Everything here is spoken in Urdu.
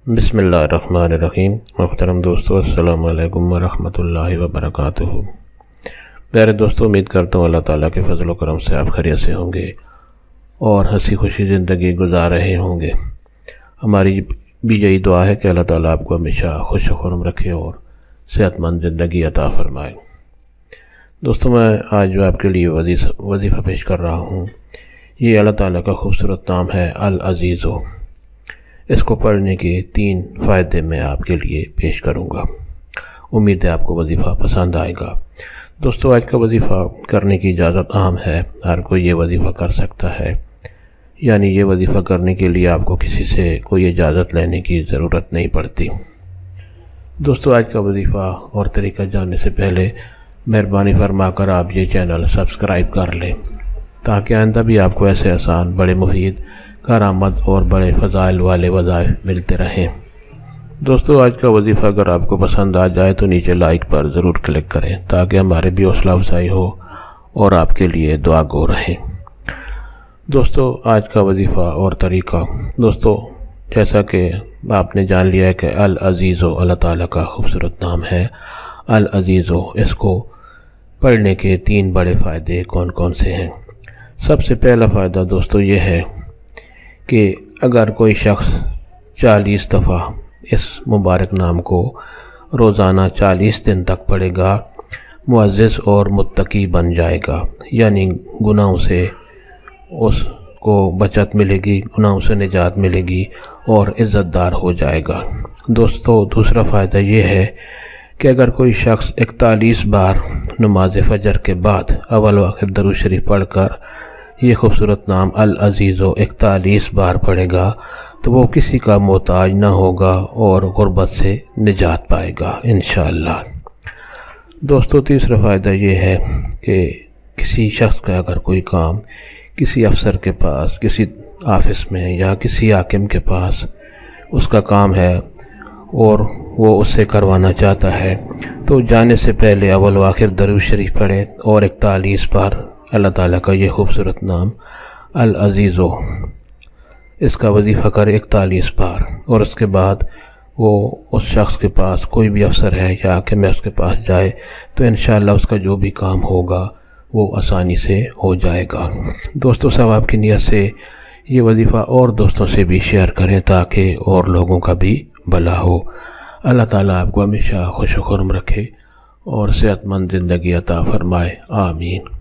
بسم اللہ الرحمن الرحیم۔ محترم دوستو، السلام علیکم ورحمۃ اللہ وبرکاتہ۔ پیارے دوستو، امید کرتا ہوں اللہ تعالیٰ کے فضل و کرم سے آپ خیریت سے ہوں گے اور ہنسی خوشی زندگی گزار رہے ہوں گے۔ ہماری بھی یہی دعا ہے کہ اللہ تعالیٰ آپ کو ہمیشہ خوش و خرم رکھے اور صحت مند زندگی عطا فرمائے۔ دوستو، میں آج جو آپ کے لیے وظیفہ پیش کر رہا ہوں، یہ اللہ تعالیٰ کا خوبصورت نام ہے العزیزو۔ اس کو پڑھنے کے 3 فائدے میں آپ کے لیے پیش کروں گا۔ امید ہے آپ کو وظیفہ پسند آئے گا۔ دوستو، آج کا وظیفہ کرنے کی اجازت عام ہے، ہر کوئی یہ وظیفہ کر سکتا ہے، یعنی یہ وظیفہ کرنے کے لیے آپ کو کسی سے کوئی اجازت لینے کی ضرورت نہیں پڑتی۔ دوستو، آج کا وظیفہ اور طریقہ جاننے سے پہلے مہربانی فرما کر آپ یہ چینل سبسکرائب کر لیں تاکہ آئندہ بھی آپ کو ایسے آسان، بڑے مفید، کارآمد اور بڑے فضائل والے وظائف ملتے رہیں۔ دوستو، آج کا وظیفہ اگر آپ کو پسند آ جائے تو نیچے لائک پر ضرور کلک کریں تاکہ ہمارے بھی حوصلہ افزائی ہو اور آپ کے لیے دعا گو رہیں۔ دوستو، آج کا وظیفہ اور طریقہ، دوستو جیسا کہ آپ نے جان لیا ہے کہ العزیزو اللہ تعالیٰ کا خوبصورت نام ہے العزیزو۔ اس کو پڑھنے کے 3 بڑے فائدے کون کون سے ہیں؟ سب سے پہلا فائدہ دوستو یہ ہے کہ اگر کوئی شخص 40 دفعہ اس مبارک نام کو روزانہ 40 دن تک پڑھے گا، معزز اور متقی بن جائے گا، یعنی گناہوں سے اس کو بچت ملے گی، گناہوں سے نجات ملے گی اور عزت دار ہو جائے گا۔ دوستو، دوسرا فائدہ یہ ہے کہ اگر کوئی شخص 41 بار نماز فجر کے بعد اول و آخر درود شریف پڑھ کر یہ خوبصورت نام العزیزو 41 بار پڑھے گا تو وہ کسی کا محتاج نہ ہوگا اور غربت سے نجات پائے گا انشاءاللہ۔ دوستو، تیسرا فائدہ یہ ہے کہ کسی شخص کا اگر کوئی کام کسی افسر کے پاس، کسی آفس میں یا کسی حاکم کے پاس اس کا کام ہے اور وہ اس سے کروانا چاہتا ہے تو جانے سے پہلے اول و آخر درود شریف پڑھے اور 41 بار اللہ تعالیٰ کا یہ خوبصورت نام العزیزو اس کا وظیفہ کرے 41 بار، اور اس کے بعد وہ اس شخص کے پاس، کوئی بھی افسر ہے یا حاکم ہے، اس کے پاس جائے تو انشاءاللہ اس کا جو بھی کام ہوگا وہ آسانی سے ہو جائے گا۔ دوستو، ثواب کی نیت سے یہ وظیفہ اور دوستوں سے بھی شیئر کریں تاکہ اور لوگوں کا بھی بھلا ہو۔ اللہ تعالیٰ آپ کو ہمیشہ خوش و خرم رکھے اور صحت مند زندگی عطا فرمائے، آمین۔